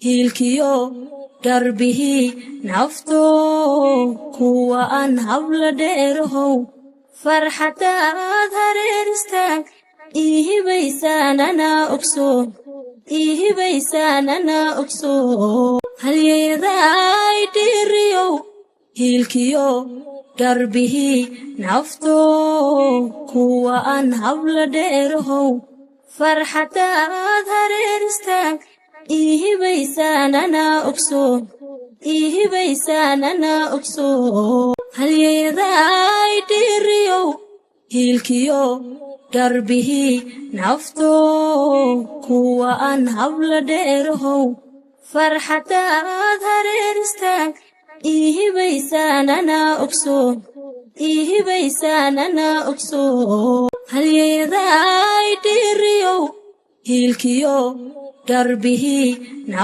hiilkiyo garbihii nafto kuwa aan habla dheerahow farxadaad hareer istaag ihibaysaanana ogsoon halyeedaay dhiiriyow hiilkiyo garbihii nafto kuwa aan habla dheerahow farxadaad hareer istaag ihibaysaanana ogsoon halyeedaay dhiiriyow hiilkiyo garbihii nafto kuwa aan habla dheerahow farxadaad hareer istaag ihibaysaanana ogsoon halyeedaay dhiiriyow hiilkiyo garbihii